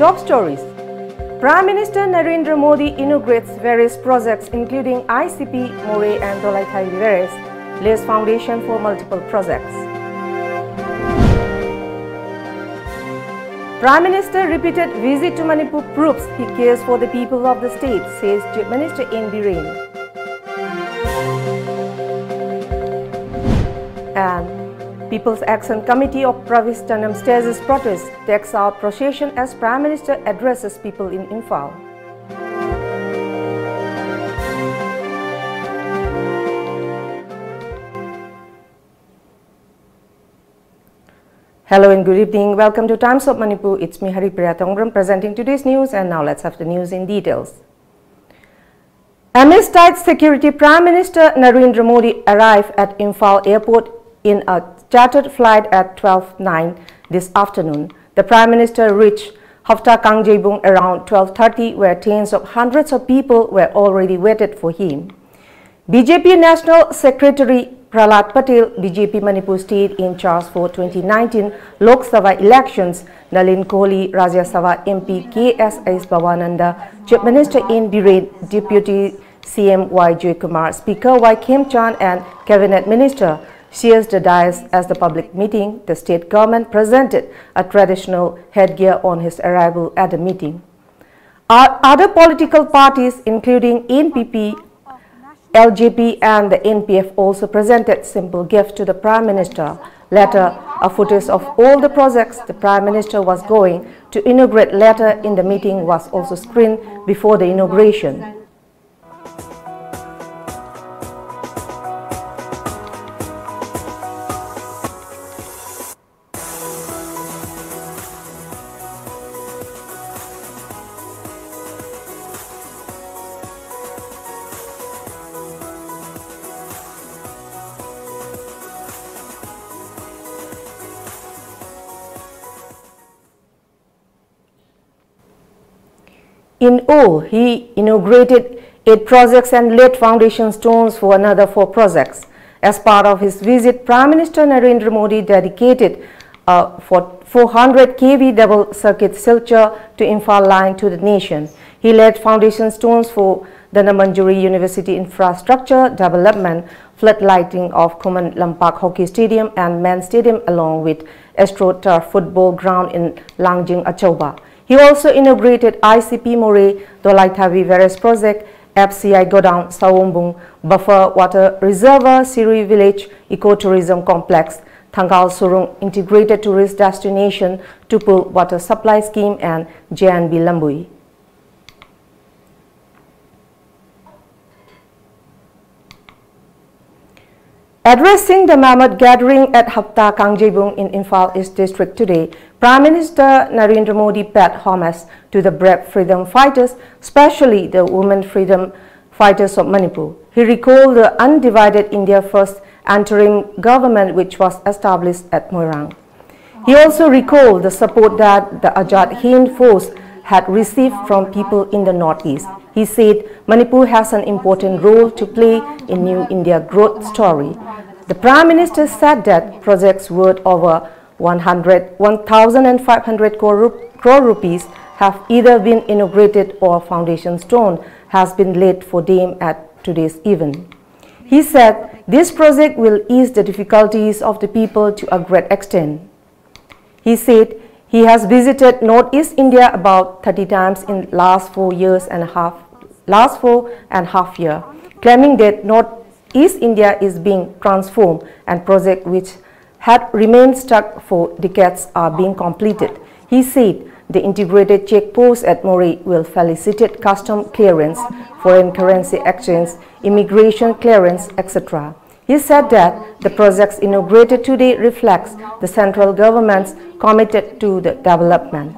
top stories. Prime Minister Narendra Modi inaugurates various projects including ICP, Moreh and Dolaithabi Barrage, lays foundation for multiple projects. Prime Minister repeated visit to Manipur proves he cares for the people of the state, says Chief Minister N Biren. And People's Action Committee of Pravish Chanam stages protest takes out procession as Prime Minister addresses people in Imphal. Hello and good evening. Welcome to Times of Manipur. It's me Haripriya presenting today's news, and now let's have the news in details. Amidst tight security, Prime Minister Narendra Modi arrived at Imphal airport in a chartered flight at 12:09 this afternoon. The Prime Minister reached Hafta Kangjebung around 12:30, where tens of hundreds of people were already waited for him. BJP National Secretary Prahlad Patel, BJP Manipur State in charge for 2019 Lok Sabha elections, Nalin Kohli, Rajya Sabha MP KSS Bhavananda, Chief Minister N Biren, Deputy CM Y Joykumar, Speaker Y Kim Chan and Cabinet Minister shares the dais as the public meeting. The state government presented a traditional headgear on his arrival at the meeting. Other political parties including NPP, LJP and the NPF also presented simple gifts to the Prime Minister. Later, a footage of all the projects the Prime Minister was going to inaugurate later in the meeting was also screened before the inauguration. In all, he inaugurated 8 projects and laid foundation stones for another 4 projects. As part of his visit, Prime Minister Narendra Modi dedicated a 400 kV double circuit Silchar to Imphal line to the nation. He laid foundation stones for the Namanjuri University infrastructure development, floodlighting of Common Lampak Hockey Stadium and Men's Stadium along with AstroTurf football ground in Lamjingbatomtv. He also inaugurated ICP Moreh Dolaithabi Barrage project, FCI Godown Sawombung Buffer Water Reservoir, Siri Village Ecotourism Complex, Thangal Surung Integrated Tourist Destination, Tupul Water Supply Scheme and JNB Lambui. Addressing the mammoth gathering at Hafta Kangjebung in Imphal East District today, Prime Minister Narendra Modi paid homage to the brave freedom fighters, especially the women freedom fighters of Manipur. He recalled the undivided India First interim government which was established at Moirang. He also recalled the support that the Azad Hind Force had received from people in the northeast. He said Manipur has an important role to play in New India growth story. The Prime Minister said that projects worth over 1,500 crore rupees have either been inaugurated or foundation stone has been laid for them at today's event. He said this project will ease the difficulties of the people to a great extent. He said he has visited Northeast India about 30 times in last 4 and a half years, claiming that Northeast India is being transformed and projects which had remained stuck for decades are being completed. He said the integrated check post at Moreh will facilitate custom clearance, foreign currency exchange, immigration clearance, etc. He said that the projects inaugurated today reflects the central government's committed to the development.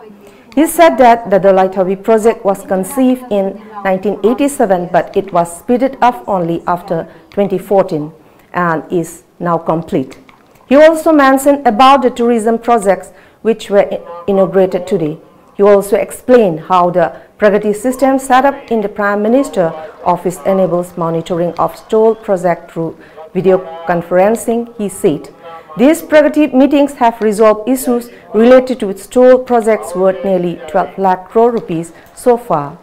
He said that the Dolaithabi project was conceived in 1987, but it was speeded up only after 2014 and is now complete. He also mentioned about the tourism projects which were inaugurated today. He also explained how the Pragati system set up in the Prime Minister office enables monitoring of stalled projects through video conferencing. He said These Pragati meetings have resolved issues related to its toll projects worth nearly 12 lakh crore rupees so far.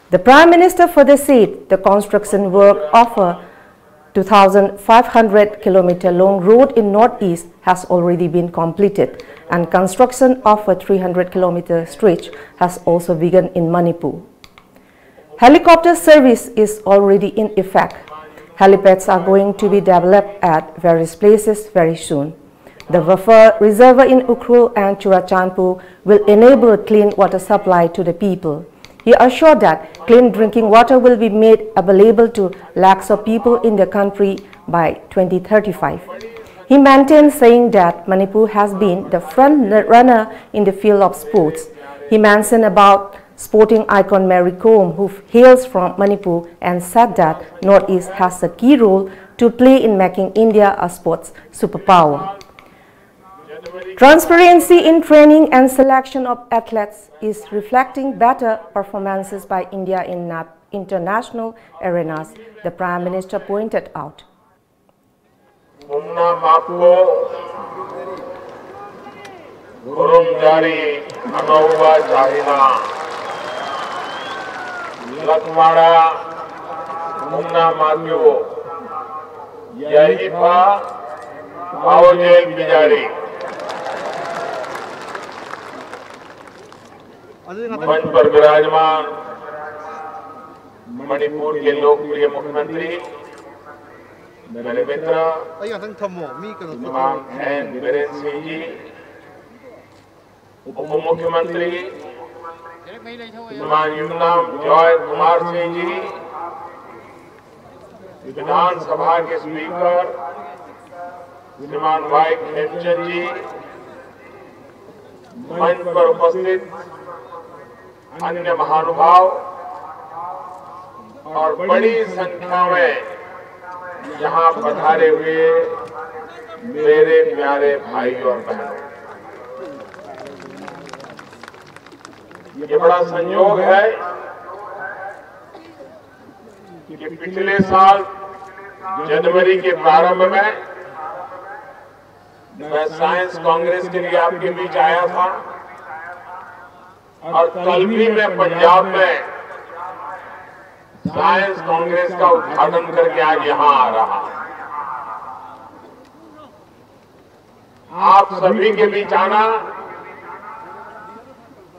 The Prime Minister further said the construction work of a 2,500 km long road in northeast has already been completed, and construction of a 300 km stretch has also begun in Manipur. Helicopter service is already in effect. Helipads are going to be developed at various places very soon. The buffer reservoir in Ukhrul and Churachandpur will enable clean water supply to the people. He assured that clean drinking water will be made available to lakhs of people in the country by 2035. He maintained saying that Manipur has been the front runner in the field of sports. He mentioned about sporting icon Mary Kom, who hails from Manipur, and said that Northeast has a key role to play in making India a sports superpower. Transparency in training and selection of athletes is reflecting better performances by India in international arenas, the Prime Minister pointed out. मंच पर विराजमान मणिपुर के लोकप्रिय मुख्यमंत्री मेरे मित्र श्रीमान N Biren Singh ji, उप मुख्यमंत्री श्रीमान युगनाम जॉय कुमार सिंह जी, विधानसभा के स्पीकर श्रीमान वाई खेमचंद जी, मंच पर उपस्थित अन्य महानुभाव और बड़ी संख्या में यहाँ पधारे हुए मेरे प्यारे भाई और बहनों, ये बड़ा संयोग है कि पिछले साल जनवरी के प्रारंभ में मैं साइंस कांग्रेस के लिए आपके बीच आया था और कल भी मैं पंजाब में साइंस कांग्रेस का उद्घाटन करके आज यहां आ रहा। आप सभी के बीच आना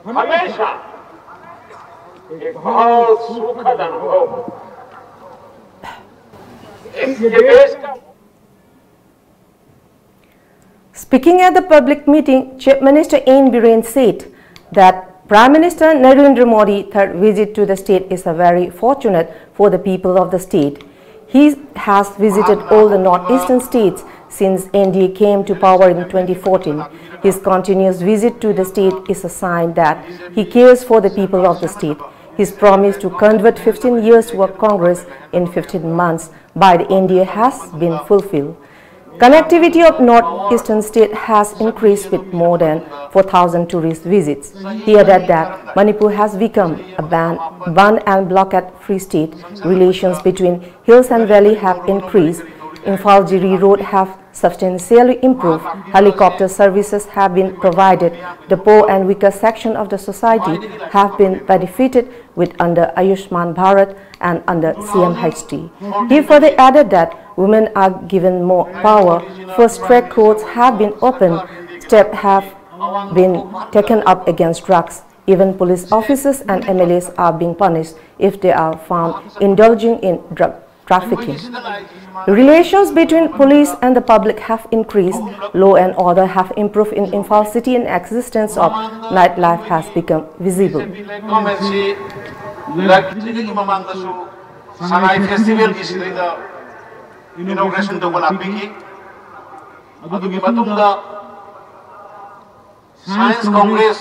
हमेशा एक बहुत सुखद अनुभव। ये देश का Speaking at the public meeting, Chief Minister N Biren said that Prime Minister Narendra Modi's third visit to the state is very fortunate for the people of the state. He has visited all the northeastern states since NDA came to power in 2014. His continuous visit to the state is a sign that he cares for the people of the state. His promise to convert 15 years to a Congress in 15 months by the NDA has been fulfilled. Connectivity of northeastern state has increased with more than 4,000 tourist visits. He added that Manipur has become a ban and blockade-free state. Relations between hills and valley have increased. Imphal Jiri Road have substantially improved. Helicopter services have been provided. The poor and weaker section of the society have been benefited with under Ayushman Bharat and under CMHT. He further added that women are given more power. First track courts have been opened. Steps have been taken up against drugs. Even police officers and MLAs are being punished if they are found indulging in drug trafficking. Relations between police and the public have increased. Law and order have improved in Imphal city and existence of nightlife has become visible. Inauguration to Science Congress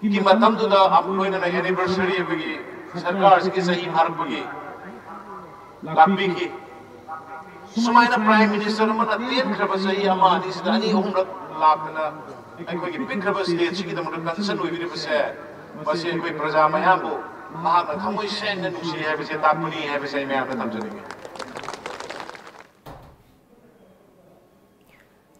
की मतम तो आप लोगों ने anniversary है बगी सरकार की सही भारत बगी लापी की सुमाइना प्राइम मिनिस्टर मन अत्यंत खबर सही हमारी सिदानी उम्र लापना एक बगी पिंकर स्टेज की तमर कंसर्न हुई भी बस ये कोई प्रजा में यहाँ को महात्मा खमोई से नुसी है बसे तापनी है बसे में आपने थम चलेंगे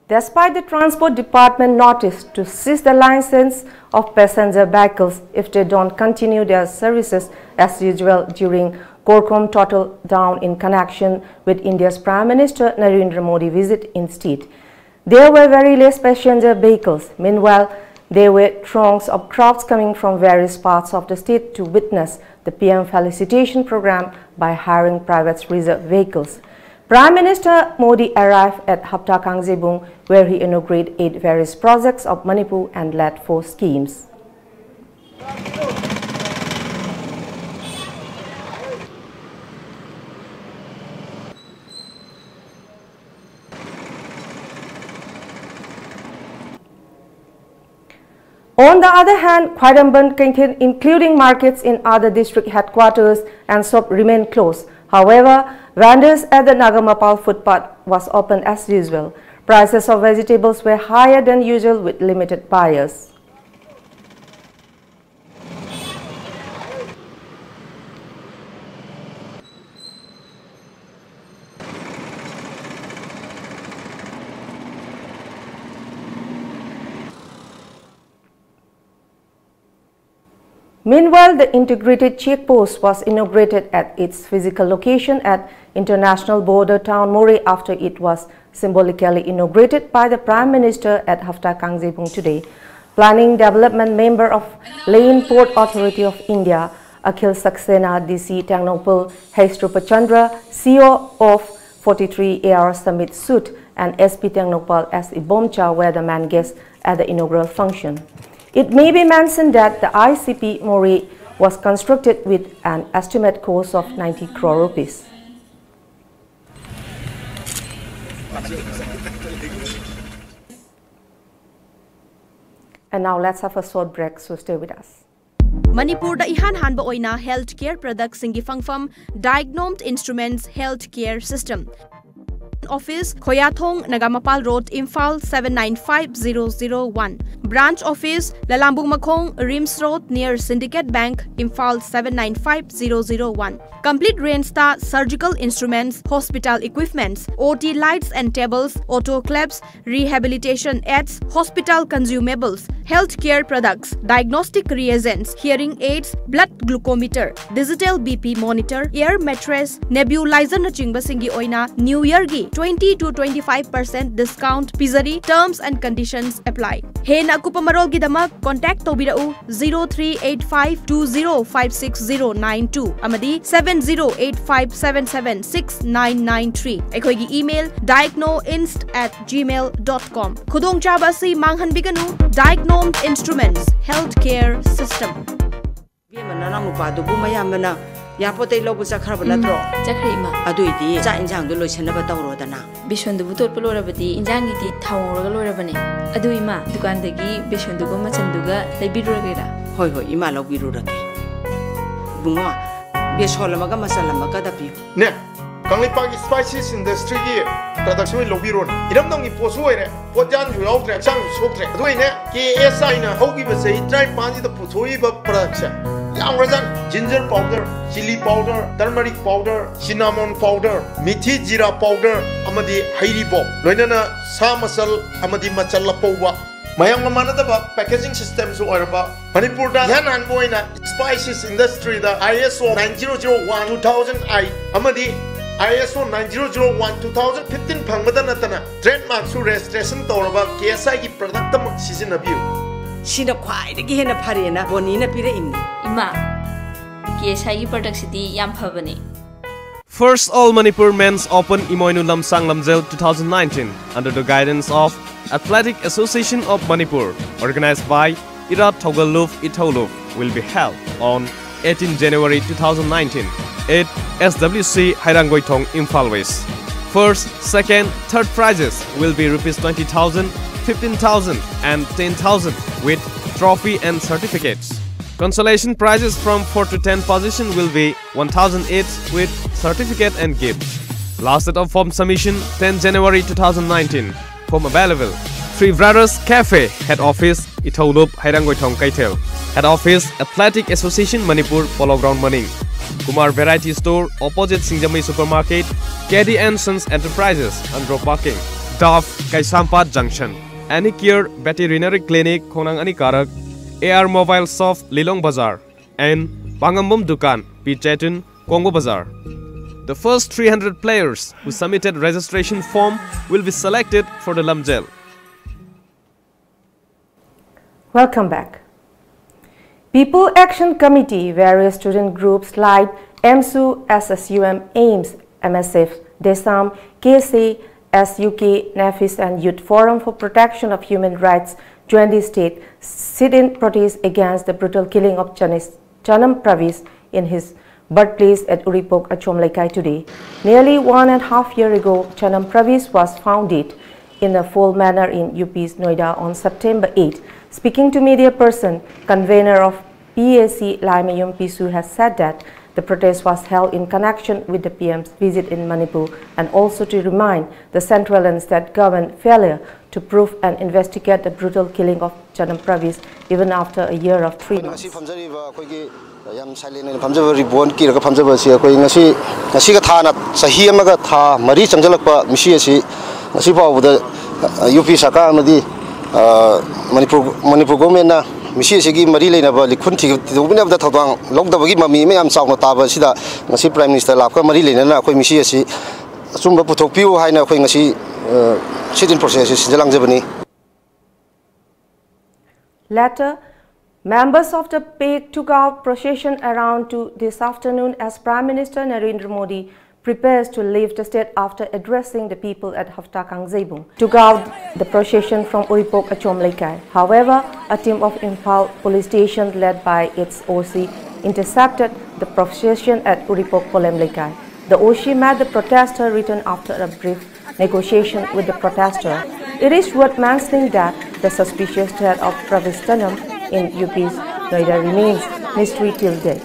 Despite the Transport Department notice to seize the license of passenger vehicles if they don't continue their services as usual during Korkom total down in connection with India's Prime Minister Narendra Modi visit in state. There were very less passenger vehicles. Meanwhile, there were throngs of crowds coming from various parts of the state to witness the PM felicitation program by hiring private reserve vehicles. Prime Minister Modi arrived at Hapta Kangjebung, where he inaugurated 8 various projects of Manipur and led 4 schemes. On the other hand, Khwaidamban, including markets in other district headquarters and shop remained closed. However, vendors at the Nagamapal footpath was open as usual. Prices of vegetables were higher than usual with limited buyers. Meanwhile, the integrated checkpost was inaugurated at its physical location at international border town Moreh after it was symbolically inaugurated by the Prime Minister at Hapta Kangjebung today. Planning Development Member of Lane Port Authority of India, Akhil Saxena, DC Tangnopal, Haistrupachandra, CEO of 43 AR Summit Suit, and SP Tangnopal as Ibomcha were the main guests at the inaugural function. It may be mentioned that the ICP Moreh was constructed with an estimate cost of 90 crore rupees. And now let's have a short break, so stay with us. Manipur da ihan hanba oina healthcare products singi fangfam diagnosed instruments healthcare system. Office Khoyathong Nagamapal Road Imphal 795001. Branch Office Lalambung Makhong Rims Road near Syndicate Bank Imphal 795001. Complete range star surgical instruments, hospital equipments, OT lights and tables, autoclaves, rehabilitation aids, hospital consumables, healthcare products, diagnostic reagents, hearing aids, blood glucometer, digital BP monitor, air mattress, nebulizer na chingba singi oina New Year gi 20 to 25% discount pizari. Terms and conditions apply. Hena kupamarol gidamak contact tobirau 038520569092 amadi 7085776993. Ekhoigi email diagnoinst@gmail.com. Khudong chaba si manghan biganu diagnosed instruments healthcare system. Yapote lobu sakharaba natro Chakrima aduidi cha injang do loisanaba tawrodana Bishondu butol polorabadi injangi ti thawraga lorabane adu ima dukandagi bishondugo machanduga leibiruragera hoi hoi ima lobirurake bungo besolamaga masalamaga dapi ne Kanglipagi spices industry gi production lobiron iramdongi posuere pojan ju yaudre chang soktre aduine KSI na hogi basai try panji the pusoi ba production ginger powder, chili powder, turmeric powder, cinnamon powder, mithi jira powder, amadi hairibo, loinana sa masal amadi machala powwa. Mayang mamanadaba packaging system so araba. Manipur da yan anboina spices industry da ISO 9001-2000I amadi ISO 9001-2015 phangmada natana trademark su registration tawraba KSI gi product tam seasonabiu. Sina khwai de hena pharena bonina pire imni Ima KSI product city yam phabane. First All Manipur Men's Open Imoinu Lamsang Lamjel 2019 under the guidance of Athletic Association of Manipur, organized by Irat Thogaluf Itholuf, will be held on 18 January 2019 at SWC Hairangoithong, Imphal West. First, second, third prizes will be Rs 20,000, 15,000 and 10,000 with trophy and certificates. Consolation prizes from 4 to 10 position will be 1,000 each with certificate and gift. Last date of form submission 10 January 2019. Form available. Three Brothers Cafe, Head Office Itholop Hairangoithong Kaithel. Head Office Athletic Association Manipur Polo Ground Maning. Kumar Variety Store opposite Singjamai Supermarket. KD & Sons Enterprises Andro Parking. Taf Kaisampat Junction, Anicare Veterinary Clinic Khonang Anikarak, AR Mobile Soft Lilong Bazaar, and Bangambum Dukan Pichetun Kongo Bazaar. The first 300 players who submitted registration form will be selected for the Lamjel. Welcome back. People Action Committee, various student groups like MSU, SSUM, AIMS, MSF, DESAM, KC, SUK, NAFIS and Youth Forum for Protection of Human Rights joined the state sit-in protest against the brutal killing of Chanam Pravish in his birthplace at Uripok, Achomlaikai today. Nearly 1.5 years ago, Chanam Pravish was found dead in a full manner in UP's Noida on September 8. Speaking to media person, convener of PAC Laimayum Pisu has said that the protest was held in connection with the PM's visit in Manipur and also to remind the Centralians that government failure to prove and investigate the brutal killing of Chanam Pravish even after a year of 3 months. Manipur government Misi segi mari lain apa likun tiga punya apa thotang log dah bagi mami me am sauna taba sida ngasi Prime Minister lapka mari lain na koi misi si sumba puthok piu hai na koi ngasi sit-in process jalang jabani. Later, members of the PAC took out procession around to this afternoon as Prime Minister Narendra Modi prepares to leave the state after addressing the people at Hafta Kangzebung. Took out the procession from Uripok Achomlaikai. However, a team of Imphal police station led by its OC intercepted the procession at Uripok Polemlaikai. The OC met the protester return after a brief negotiation with the protester. It is worth mentioning that the suspicious death of Pravish Chanam in UP's Noida remains mystery till date.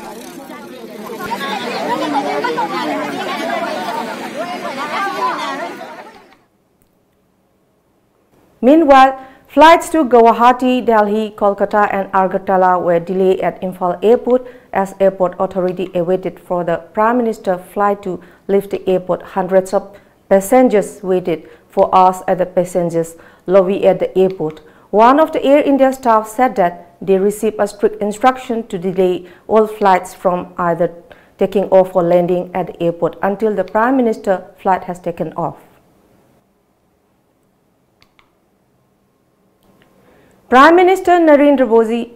Meanwhile, flights to Guwahati, Delhi, Kolkata and Agartala were delayed at Imphal Airport as airport authority awaited for the Prime Minister flight to leave the airport. Hundreds of passengers waited for hours at the passengers' lobby at the airport. One of the Air India staff said that they received a strict instruction to delay all flights from either taking off or landing at the airport until the Prime Minister flight has taken off. Prime Minister Narendra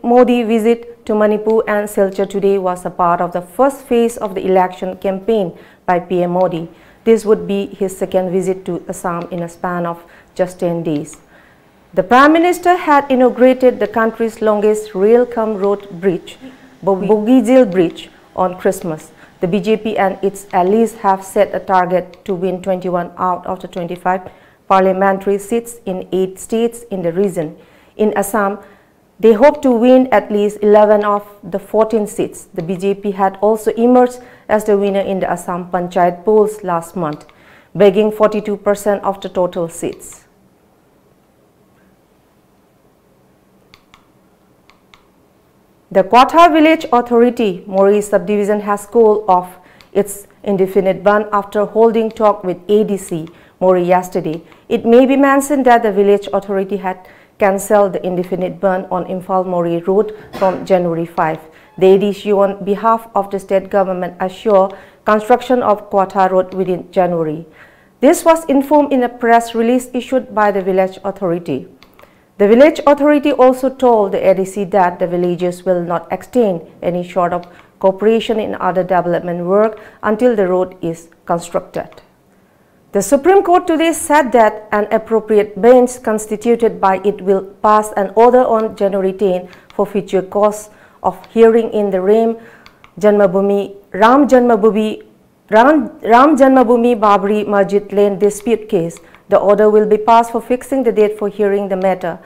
Modi visit to Manipur and Silchar today was a part of the first phase of the election campaign by PM Modi. This would be his second visit to Assam in a span of just 10 days. The Prime Minister had inaugurated the country's longest rail-cum-road bridge, Bogijil Bridge, on Christmas. The BJP and its allies have set a target to win 21 out of the 25 parliamentary seats in 8 states in the region. In Assam, they hope to win at least 11 of the 14 seats. The BJP had also emerged as the winner in the Assam Panchayat polls last month, bagging 42% of the total seats. The Quathar Village Authority, Moreh subdivision, has called off its indefinite ban after holding talk with ADC Moreh yesterday. It may be mentioned that the village authority had cancelled the indefinite ban on Imphal Moreh Road from January 5. The ADC on behalf of the state government assured construction of Quathar Road within January. This was informed in a press release issued by the village authority. The village authority also told the ADC that the villagers will not extend any sort of cooperation in other development work until the road is constructed. The Supreme Court today said that an appropriate bench constituted by it will pass an order on January 10 for future course of hearing in the Ram Janmabhoomi Babri Masjid land dispute case. The order will be passed for fixing the date for hearing the matter.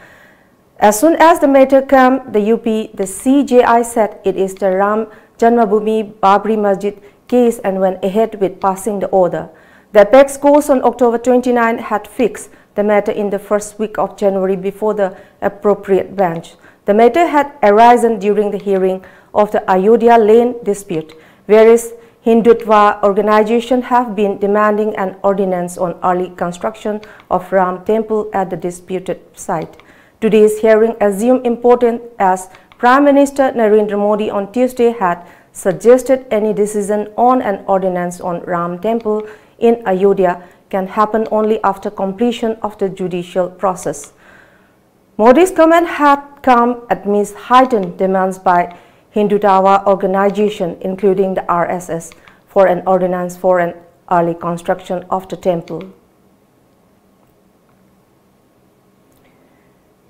As soon as the matter comes, the CJI said it is the Ram Janmabhoomi Babri Masjid case and went ahead with passing the order. The apex court on October 29 had fixed the matter in the first week of January before the appropriate bench. The matter had arisen during the hearing of the Ayodhya land dispute. Various Hindutva organizations have been demanding an ordinance on early construction of Ram temple at the disputed site. Today's hearing assumed importance as Prime Minister Narendra Modi on Tuesday had suggested any decision on an ordinance on Ram temple in Ayodhya can happen only after completion of the judicial process. Modi's comment had come amidst heightened demands by Hindutva organization, including the RSS, for an ordinance for an early construction of the temple.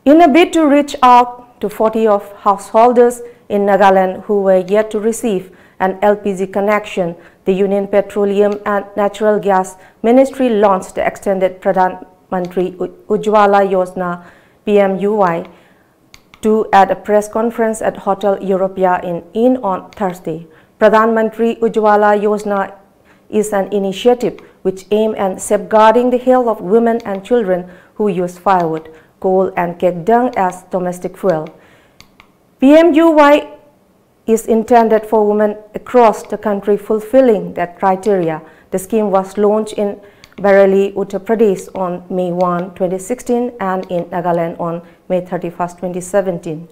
In a bid to reach out to 40 of householders in Nagaland who were yet to receive an LPG connection, the Union Petroleum and Natural Gas Ministry launched the extended Pradhan Mantri Ujjwala Yojana PMUY at a press conference at Hotel Europea in on Thursday. Pradhan Mantri Ujjwala Yojana is an initiative which aims at safeguarding the health of women and children who use firewood, coal and cake dung as domestic fuel. PMUY is intended for women across the country fulfilling that criteria. The scheme was launched in Bareilly, Uttar Pradesh on May 1, 2016 and in Nagaland on May 31, 2017.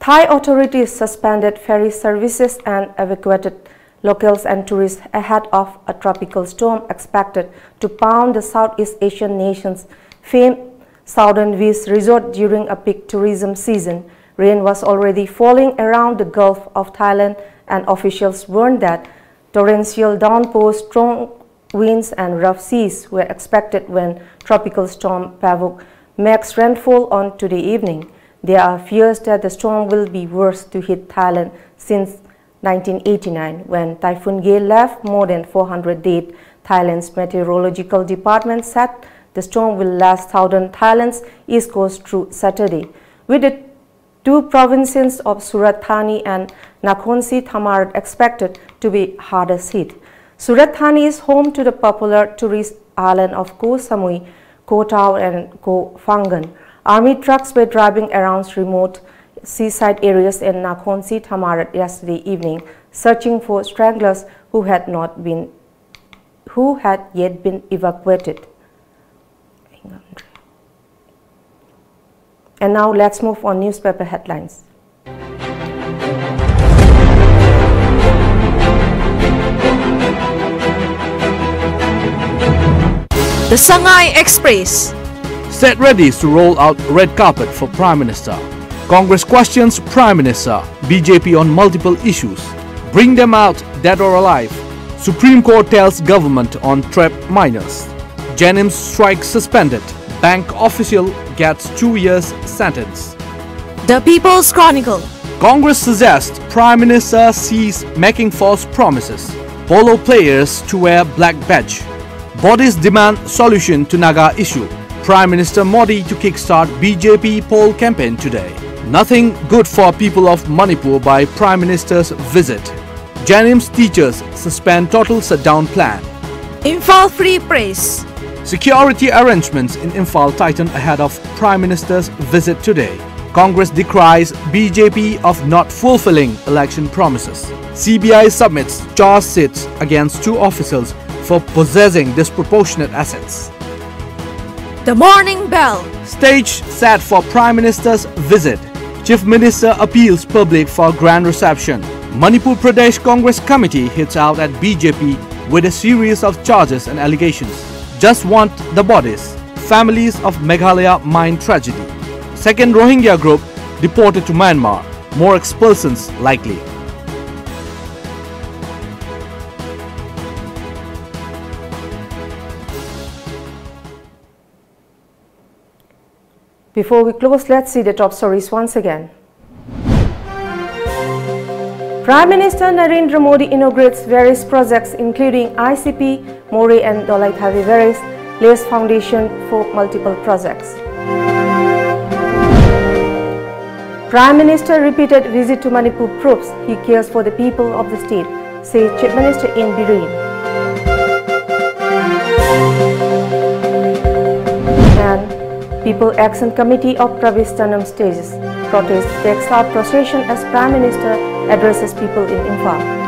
Thai authorities suspended ferry services and evacuated locals and tourists ahead of a tropical storm expected to pound the Southeast Asian nation's famed Southern Beach resort during a peak tourism season. Rain was already falling around the Gulf of Thailand, and officials warned that torrential downpours, strong winds and rough seas were expected when tropical storm Pavuk makes rainfall on today evening. There are fears that the storm will be worse to hit Thailand since 1989, when Typhoon Gale left more than 400 dead. Thailand's meteorological department said the storm will last southern Thailand's east coast through Saturday, with the two provinces of Surat Thani and Nakhon Si Thammarat expected to be hardest hit. Surat Thani is home to the popular tourist island of Koh Samui, Koh Tao and Koh Phangan. Army trucks were driving around remote seaside areas in Nakhon Si Thammarat yesterday evening, searching for stragglers who had yet been evacuated. And now let's move on newspaper headlines. The Sangay Express. Set ready to roll out red carpet for Prime Minister. Congress questions Prime Minister, BJP on multiple issues. Bring them out, dead or alive. Supreme Court tells government on trapped minors. Chanam strike suspended. Bank official gets 2 years sentence. The People's Chronicle. Congress suggests Prime Minister cease making false promises. Polo players to wear black badge. Bodies demand solution to Naga issue. Prime Minister Modi to kickstart BJP poll campaign today. Nothing good for people of Manipur by Prime Minister's visit. Chanam's teachers suspend total shutdown plan. Imphal Free Press. Security arrangements in Imphal tighten ahead of Prime Minister's visit today. Congress decries BJP of not fulfilling election promises. CBI submits charge sheets against 2 officials for possessing disproportionate assets. The Morning Bell. Stage set for Prime Minister's visit. Chief Minister appeals public for grand reception. Manipur Pradesh Congress Committee hits out at BJP with a series of charges and allegations. Just want the bodies. Families of Meghalaya mine tragedy. Second Rohingya group deported to Myanmar. More expulsions likely. Before we close, let's see the top stories once again. Prime Minister Narendra Modi inaugurates various projects including ICP, Moreh and Dolaithabi Barrage, lays foundation for multiple projects. Prime Minister repeated visit to Manipur proves he cares for the people of the state, says Chief Minister N Biren. And People Action Committee of Pravish Chanam stages protest, takes out procession as Prime Minister addresses people in Imphal.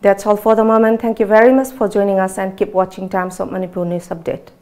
That's all for the moment. Thank you very much for joining us and keep watching Times of Manipur News Update.